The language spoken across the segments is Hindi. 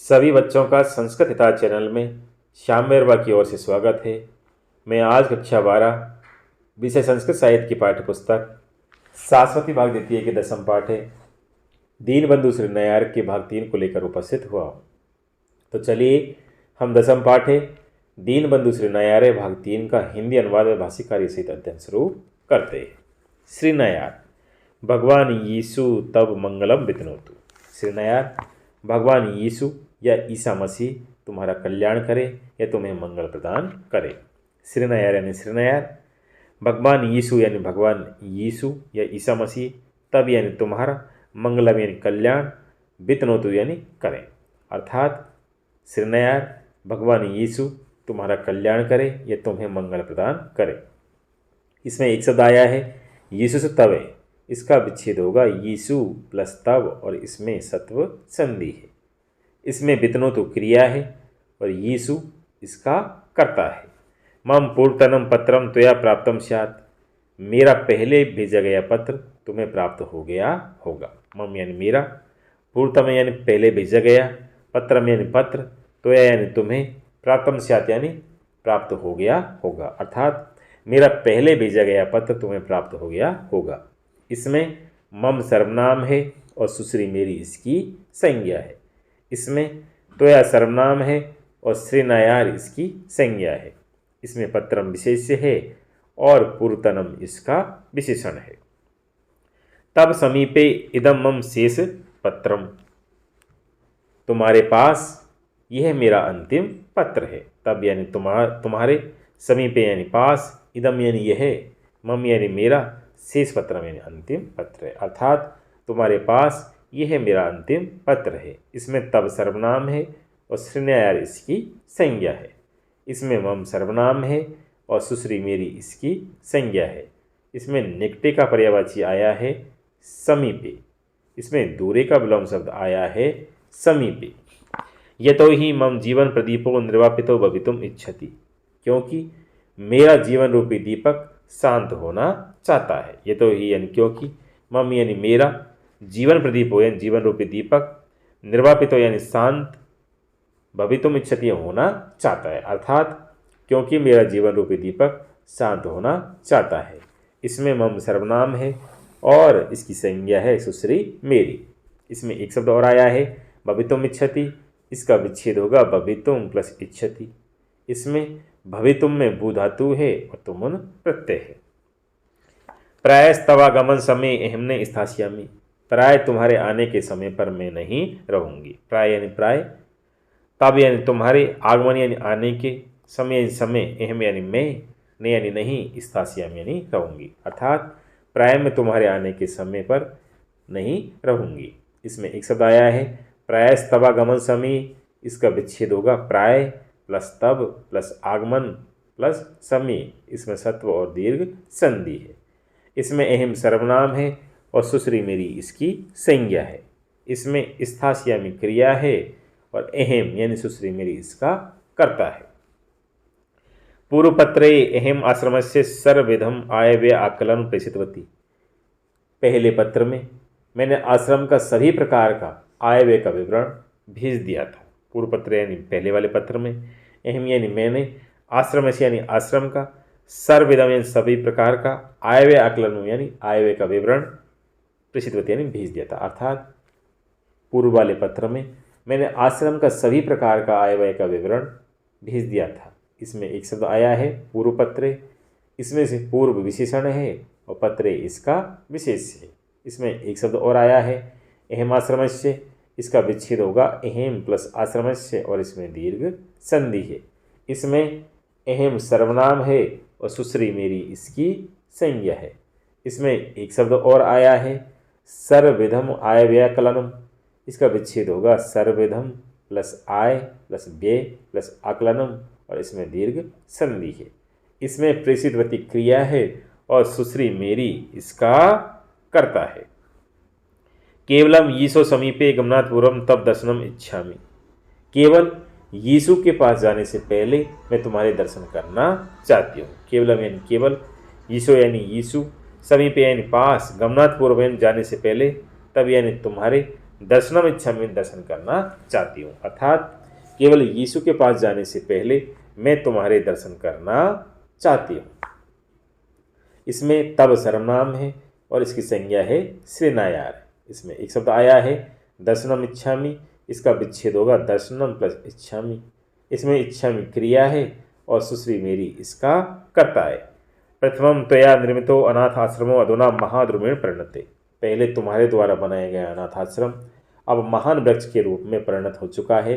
सभी बच्चों का संस्कृत हिता चैनल में श्याम मेरवा की ओर से स्वागत है। मैं आज कक्षा 12 विषय संस्कृत साहित्य की पाठ्यपुस्तक सारस्वती भाग द्वितीय के 10th पाठ है दीनबंधु श्री नैयार के भाग 3 को लेकर उपस्थित हुआ हूँ। तो चलिए हम 10th पाठ है दीनबंधु श्री नैयार भाग 3 का हिंदी अनुवाद व भाषिक कार्य सहित अध्ययन शुरू करते हैं। श्री नैयार भगवान यीशु तब मंगलम वितनोतु। श्री नैयार भगवान यीशु या ईसा मसीह तुम्हारा कल्याण करे या तुम्हें मंगल प्रदान करे। श्री नैयार यानी श्री नैयार भगवान यीशु यानी भगवान यीशु या ईसा मसीह तब यानी तुम्हारा मंगलम यानी कल्याण वितनोतु यानी करें। अर्थात श्री नैयार भगवान यीशु तुम्हारा कल्याण करे या तुम्हें मंगल प्रदान करे। इसमें एक शब्द आया है यीशु से तब है, इसका विच्छेद होगा यीशु प्लस तब और इसमें सत्व संधि है। इसमें वितनोतु क्रिया है और यीशु इसका कर्ता है। मम पूर्वतनम पत्रम त्वया प्राप्तम स्यात्, मेरा पहले भेजा गया पत्र तुम्हें प्राप्त हो गया होगा। मम यानी मेरा, पूर्वतम यानी पहले भेजा गया, पत्रम यानी पत्र, त्वया यानी तुम्हें, प्राप्तम स्यात् यानी प्राप्त हो गया होगा। अर्थात मेरा पहले भेजा गया पत्र तुम्हें प्राप्त हो गया होगा। इसमें मम सर्वनाम है और सुश्री मेरी इसकी संज्ञा है। इसमें त्वया सर्वनाम है और श्री नैयार इसकी संज्ञा है। इसमें पत्रम विशेष्य है और पूर्वतनम इसका विशेषण है। तब समीपे इदम मम शेष पत्रम, तुम्हारे पास यह मेरा अंतिम पत्र है। तब यानी तुम्हारे, समीपे यानी पास, इदम यानी यह, मम यानी मेरा, शेष पत्रम यानी अंतिम पत्र है। अर्थात तुम्हारे पास यह मेरा अंतिम पत्र है। इसमें तब सर्वनाम है और श्री नैयार इसकी संज्ञा है। इसमें मम सर्वनाम है और सुश्री मेरी इसकी संज्ञा है। इसमें निकटे का पर्यायवाची आया है समीपे। इसमें दूरे का विलोम शब्द आया है समीपे। यतो ही मम जीवन प्रदीपो निर्वापितो भवितुम इच्छति, क्योंकि मेरा जीवन रूपी दीपक शांत होना चाहता है। यतो ही यानी क्योंकि, मम यानी मेरा, जीवन प्रदीपो यानी जीवन रूपी दीपक, निर्वापितो यानी शांत, भवितुम इच्छति होना चाहता है। अर्थात क्योंकि मेरा जीवन रूपी दीपक शांत होना चाहता है। इसमें मम सर्वनाम है और इसकी संज्ञा है सुश्री मेरी। इसमें एक शब्द और आया है भवितुम इच्छति, इसका विच्छेद होगा भवितुम प्लस इच्छति। इसमें भवितुम में भू धातु है और तुमुन प्रत्यय है। प्रायस्तवागमन समय अहमने स्थास्यामि, प्राय तुम्हारे आने के समय पर मैं नहीं रहूँगी। प्राय यानी प्राय, तब यानी तुम्हारे, आगमन यानी आने के, समय यानी समय, अहम यानी मैं, ने यानी नहीं, स्थास्यामि यानी रहूँगी। अर्थात प्राय में तुम्हारे आने के समय पर नहीं रहूँगी। इसमें एक शब्द आया है प्रायस्तवागमन समय, इसका विच्छेद होगा प्राय प्लस तब प्लस आगमन प्लस समय। इसमें सत्व और दीर्घ संधि है। इसमें अहम सर्वनाम है और सुश्री मेरी इसकी संज्ञा है। इसमें स्थास्यामि क्रिया है और अहम यानी सुश्री मेरी इसका कर्ता है। पूर्वपत्रे अहम आश्रम से सर्वविधम आयव्यय आकलन प्रेषितवती, पहले पत्र में मैंने आश्रम का सभी प्रकार का आयव्यय का विवरण भेज दिया था। पूर्व पत्र यानी पहले वाले पत्र में, अहम यानी मैंने, आश्रम से यानी आश्रम का, सर्वविधम यानी सभी प्रकार का, आयव्यय आकलन यानी आयव्यय का विवरण, प्रेषितवती यानी भेज दिया था। अर्थात पूर्व वाले पत्र में मैंने आश्रम का सभी प्रकार का आयव्यय का विवरण भेज दिया था। इसमें एक शब्द आया है पूर्व पत्रे, इसमें से पूर्व विशेषण है और पत्रे इसका विशेष है। इसमें एक शब्द और आया है अहम आश्रमस्य, इसका विच्छेद होगा अहम प्लस आश्रमस्य और इसमें दीर्घ संधि है। इसमें अहम सर्वनाम है और सुश्री मेरी इसकी संज्ञा है। इसमें एक शब्द और आया है सर्वविधम आयव्ययकलनम, इसका विच्छेद होगा सर्वविधम प्लस आय प्लस व्यय प्लस आकलनम और इसमें दीर्घ संधि है। इसमें प्रेषितवती क्रिया है और सुश्री मेरी इसका कर्ता है। केवलम यीशु समीपे गमनात् पूर्वम तब दर्शनम इच्छामि, केवल यीशु के पास जाने से पहले मैं तुम्हारे दर्शन करना चाहती हूँ। केवलम यानी केवल, यीशु यानी यीशु, समीपे यानी पास, गमनात् पूर्व यानी जाने से पहले, तब यानी तुम्हारे, दर्शनम इच्छामि, दर्शन करना चाहती हूँ। अर्थात केवल यीशु के पास जाने से पहले मैं तुम्हारे दर्शन करना चाहती हूँ। इसमें तब सर्वनाम है और इसकी संज्ञा है श्रीनायार। इसमें एक शब्द आया है दर्शनम इच्छामि, इसका विच्छेद होगा दर्शनम प्लस इच्छामि। इसमें इच्छामि क्रिया है और सुश्री मेरी इसका कर्ता है। प्रथमम त्वया निर्मितो अनाथ आश्रमो अधुना महाद्रुमेण परिणते। पहले तुम्हारे द्वारा बनाया गया अनाथ आश्रम अब महान वृक्ष के रूप में परिणत हो चुका है,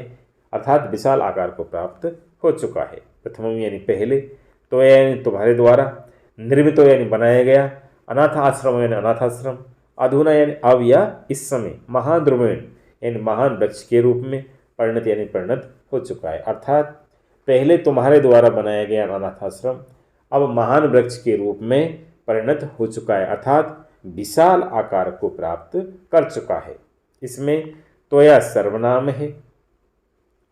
अर्थात विशाल आकार को प्राप्त हो चुका है। प्रथमम यानी पहले, तो यानी तुम्हारे द्वारा, निर्मितो यानी बनाया गया, अनाथ आश्रम यानी अनाथ आश्रम, अधुना यानी अब या इस समय, महाद्रुमेण यानी महान वृक्ष के रूप में, परिणत यानी परिणत हो चुका है। अर्थात पहले तुम्हारे द्वारा बनाया गया अनाथ आश्रम अब महान वृक्ष के रूप में परिणत हो चुका है, अर्थात विशाल आकार को प्राप्त कर चुका है। इसमें त्वया सर्वनाम है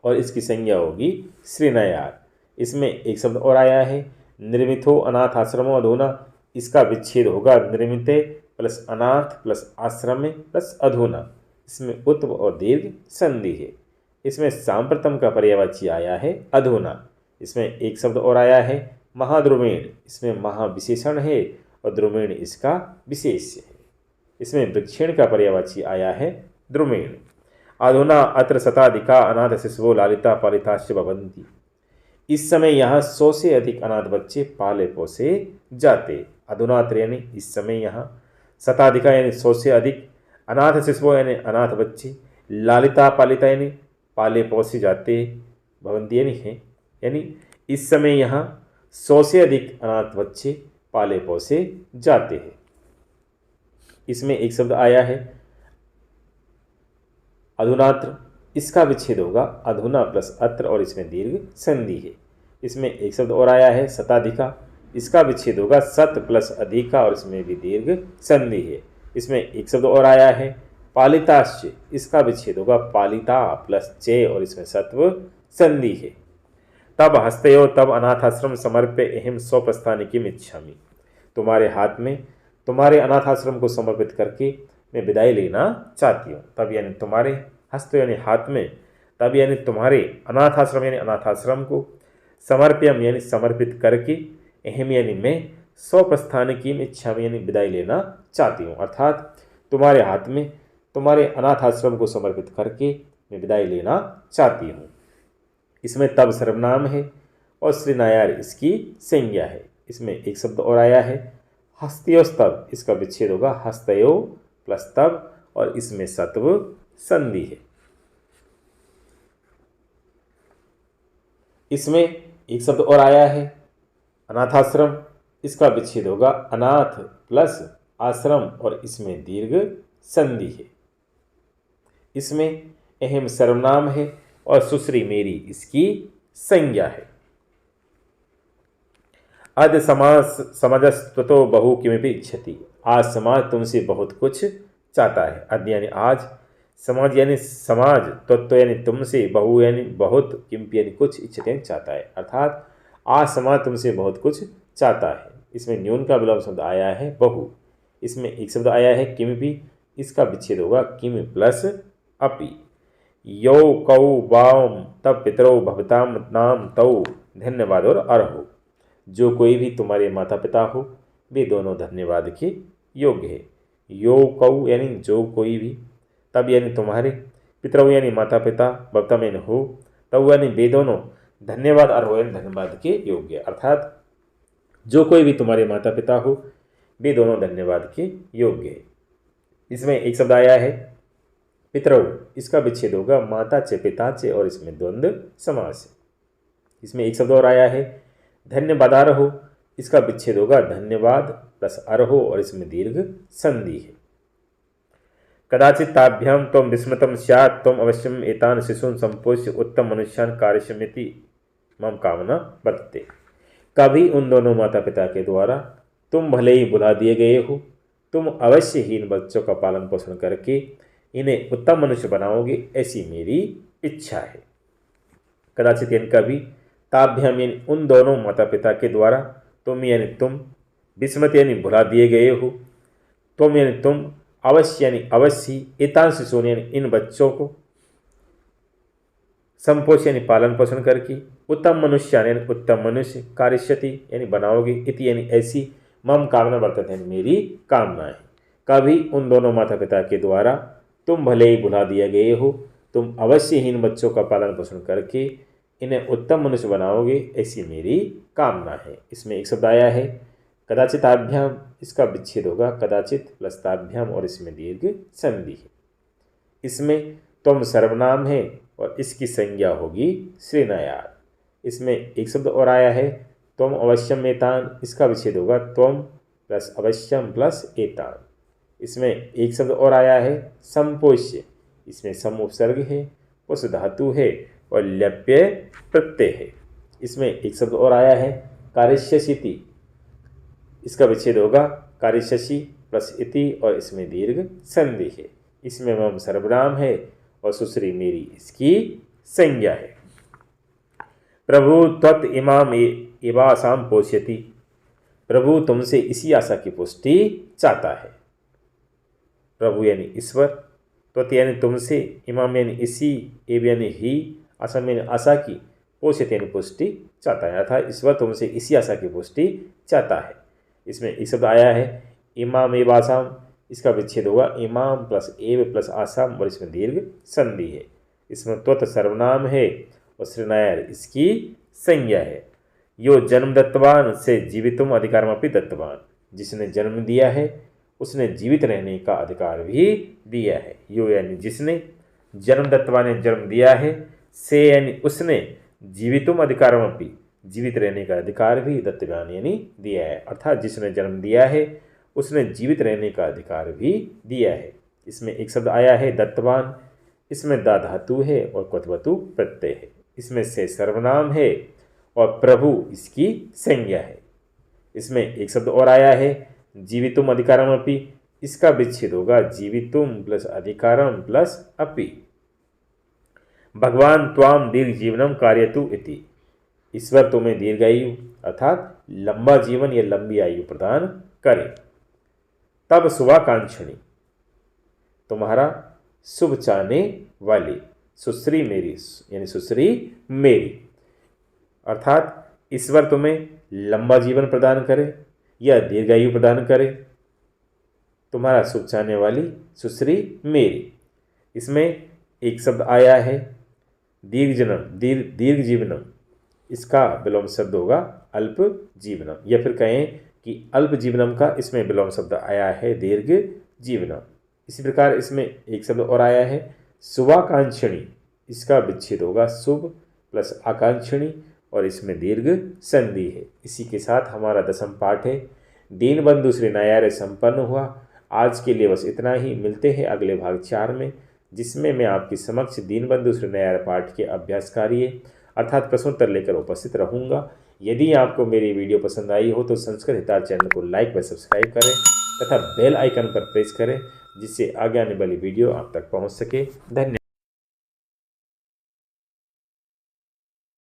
और इसकी संज्ञा होगी श्रीनायार। इसमें एक शब्द और आया है निर्मितो अनाथ आश्रमो अधुना, इसका विच्छेद होगा निर्मिते प्लस अनाथ प्लस आश्रमे प्लस अधुना। इसमें उत्व और दीर्घ संधि है। इसमें सांप्रतम का पर्यायवाची आया है अधुना। इसमें एक शब्द और आया है महाद्रुमेण, इसमें महा विशेषण है और द्रुमेण इसका विशेष्य है। इसमें वृक्षेण का पर्यायवाची आया है द्रुमेण। अधुना अत्र शताधिका अनाथ शिशवो लालिता पालिताश्च भवन्ति। इस समय यहाँ 100 से अधिक अनाथ बच्चे पाले पोसे जाते। अधुना अत्र यानी इस समय यहाँ, शताधिका यानी 100 से अधिक, अनाथ शिशवो यानी अनाथ बच्चे, लालिता पालिता यानी पाले पोसे जाते, भवन्ति यानी है, यानी इस समय यहाँ 100 से अधिक अनाथ बच्चे पाले पोसे जाते हैं। इसमें एक शब्द आया है अधुनात्र, इसका विच्छेद होगा अधुना प्लस अत्र और इसमें दीर्घ संधि है। इसमें एक शब्द और आया है शताधिका, इसका विच्छेद होगा सत प्लस अधिका और इसमें भी दीर्घ संधि है। इसमें एक शब्द और आया है पालिताश्च, इसका विच्छेद होगा पालिता प्लस चे और इसमें सत्व संधि है। तब हस्तयो तब अनाथाश्रम समर्प्य अहम स्वप्रस्थानिकीम इच्छामि। तुम्हारे हाथ में तुम्हारे अनाथाश्रम को समर्पित करके मैं विदाई लेना चाहती हूँ। तब यानी तुम्हारे, हस्त यानी हाथ में, तब यानी तुम्हारे अनाथाश्रम यानी अनाथाश्रम को, समर्प्यम यानी समर्पित करके, अहम यानी मैं, स्वप्रस्थानिकीम इच्छामि यानी विदाई लेना चाहती हूँ। अर्थात तुम्हारे हाथ में तुम्हारे अनाथाश्रम को समर्पित करके मैं विदाई लेना चाहती हूँ। इसमें तब सर्वनाम है और श्रीनायार इसकी संज्ञा है। इसमें एक शब्द और आया है हस्तयोस्तव, इसका विच्छेद होगा हस्तयो प्लस तब और इसमें सत्व संधि है। इसमें एक शब्द और आया है अनाथाश्रम, इसका विच्छेद होगा अनाथ प्लस आश्रम और इसमें दीर्घ संधि है। इसमें अहम सर्वनाम है और सुश्री मेरी इसकी संज्ञा है। अद्य समाजस्तो बहु किमिपि इच्छति, आज समाज तुमसे बहुत कुछ चाहता है। अद्य यानी आज, समाज यानी समाज, तत्व यानी तुमसे, बहु यानी बहुत, किमपि यानी कुछ, इच्छते चाहता है। अर्थात आज समाज तुमसे बहुत कुछ चाहता है। इसमें न्यून का विलोम शब्द आया है बहु। इसमें एक शब्द आया है किमिपि, इसका विच्छेद होगा किम प्लस अपि। यौ कौ वाम तब पितरौ भवताम नाम तौ धन्यवाद और अर्हो। जो कोई भी तुम्हारे माता पिता हो वे दोनों धन्यवाद के योग्य है। यो कौ यानी जो कोई भी, तब यानी तुम्हारे, पितरौ यानी माता पिता, भवताम यानी हो, तौ यानी वे दोनों, धन्यवाद अर्हो यानी धन्यवाद के योग्य। अर्थात जो कोई भी तुम्हारे माता पिता हो वे दोनों धन्यवाद के योग्य है। इसमें एक शब्द आया है पितरौ, इसका विच्छेद होगा माता चे पिता चे और इसमें द्वंद्व समास है। इसमें एक शब्द और आया है धन्यवाद अर्हो, इसका विच्छेद होगा धन्यवाद प्लस अर्हो और इसमें दीर्घ संधि है। कदाचित ताभ्याम त्वं विस्मृतं स्यात् त्वं अवश्यम एतान शिशून् संपोष्य उत्तम मनुष्यान् कारयिष्यमिति मम कामना वर्तते। कभी उन दोनों माता पिता के द्वारा तुम भले ही बुला दिए गए हो, तुम अवश्य ही इन बच्चों का पालन पोषण करके इन्हें उत्तम मनुष्य बनाओगे, ऐसी मेरी इच्छा है। कदाचित यानी कभी, ताभ्याम यानी उन दोनों माता पिता के द्वारा, तुम यानी तुम, विस्मृत यानी भुला दिए गए हो, तुम यानी तुम, अवश्य यानी अवश्य, एतान शिशून यानी इन बच्चों को, संपोष यानी पालन पोषण करके, उत्तम मनुष्य यानी उत्तम मनुष्य, कारिष्यति यानी बनाओगे, इति यानी ऐसी, मम कामना वर्तते यानी मेरी कामना है। कभी उन दोनों माता पिता के द्वारा तुम भले ही भुला दिए गए हो, तुम अवश्य ही इन बच्चों का पालन पोषण करके इन्हें उत्तम मनुष्य बनाओगे, ऐसी मेरी कामना है। इसमें एक शब्द आया है कदाचिताभ्याम, इसका विच्छेद होगा कदाचित प्लस ताभ्याम और इसमें दीर्घ संधि है। इसमें तुम सर्वनाम है और इसकी संज्ञा होगी श्रीनयार। इसमें एक शब्द और आया है त्वम अवश्यम एतान, इसका विच्छेद होगा त्वम प्लस अवश्यम प्लस एतान। इसमें एक शब्द और आया है संपोष्य, इसमें सम उपसर्ग है, उस धातु है और लप्य प्रत्यय है। इसमें एक शब्द और आया है कार्यस्यसिति, इसका विच्छेद होगा कार्यस्यसि प्लस इति और इसमें दीर्घ संधि है। इसमें मम सर्वनाम है और सुश्री मेरी इसकी संज्ञा है। प्रभु त्वत् इमाम एवासाम पोष्यति, प्रभु तुमसे इसी आशा की पुष्टि चाहता है। प्रभु यानी ईश्वर, त्वत् यानी तुमसे, इमाम यानी इसी, एव यानी ही, आसाम यानी आशा की, पोष्यति यानी पुष्टि चाहता है, अर्थात ईश्वर तुमसे इसी आशा की पुष्टि चाहता है। इसमें एक शब्द आया है इमाम एव आसाम, इसका विच्छेद होगा इमाम प्लस एव प्लस आसाम और इसमें दीर्घ संधि है। इसमें त्वत सर्वनाम है और श्रीनायर इसकी संज्ञा है। यो जन्म दत्तवान से जीवितुम अधिकारमपि दत्तवान, जिसने जन्म दिया है उसने जीवित रहने का अधिकार भी दिया है। यो यानी जिसने, जन्म दत्तवान ने जन्म दिया है, से यानी उसने, जीवितुम अधिकारमपि जीवित रहने का अधिकार भी दत्तवान यानी दिया है, अर्थात जिसने जन्म दिया है उसने जीवित रहने का अधिकार भी दिया है। इसमें एक शब्द आया है दत्तवान, इसमें दा धातु है और क्वथवतु प्रत्यय है। इसमें से सर्वनाम है और प्रभु इसकी संज्ञा है। इसमें एक शब्द और आया है जीवितुम अधिकारम अपि, इसका विच्छेद होगा जीवितुम प्लस अधिकारम प्लस अपि। भगवान त्वाम दीर्घ जीवनम कार्यतु इति, ईश्वर तुम्हें दीर्घायु अर्थात लंबा जीवन या लंबी आयु प्रदान करे। तब शुभाकांक्षणी, तुम्हारा शुभ चाहने वाली, सुश्री मेरी यानी सुश्री मेरी, अर्थात ईश्वर तुम्हें लंबा जीवन प्रदान करे या दीर्घायु प्रदान करे, तुम्हारा शुभ चाहने वाली सुश्री मेरी। इसमें एक शब्द आया है दीर्घ जीवनम, इसका विलोम शब्द होगा अल्प जीवनम, या फिर कहें कि अल्प जीवनम का इसमें विलोम शब्द आया है दीर्घ जीवनम। इसी प्रकार इसमें एक शब्द और आया है शुभाकांक्षणी, इसका विच्छेद होगा शुभ प्लस आकांक्षणी और इसमें दीर्घ संधि है। इसी के साथ हमारा 10वां पाठ है दीनबंधु श्रीनयार संपन्न हुआ। आज के लिए बस इतना ही, मिलते हैं अगले भाग 4 में, जिसमें मैं आपके समक्ष दीनबंधु श्रीनयार पाठ के अभ्यास कार्य अर्थात प्रश्नोत्तर लेकर उपस्थित रहूँगा। यदि आपको मेरी वीडियो पसंद आई हो तो संस्कृत हितार चैनल को लाइक व सब्सक्राइब करें तथा बेल आइकन पर प्रेस करें, जिससे आगे आने वाली वीडियो आप तक पहुंच सके। धन्यवाद।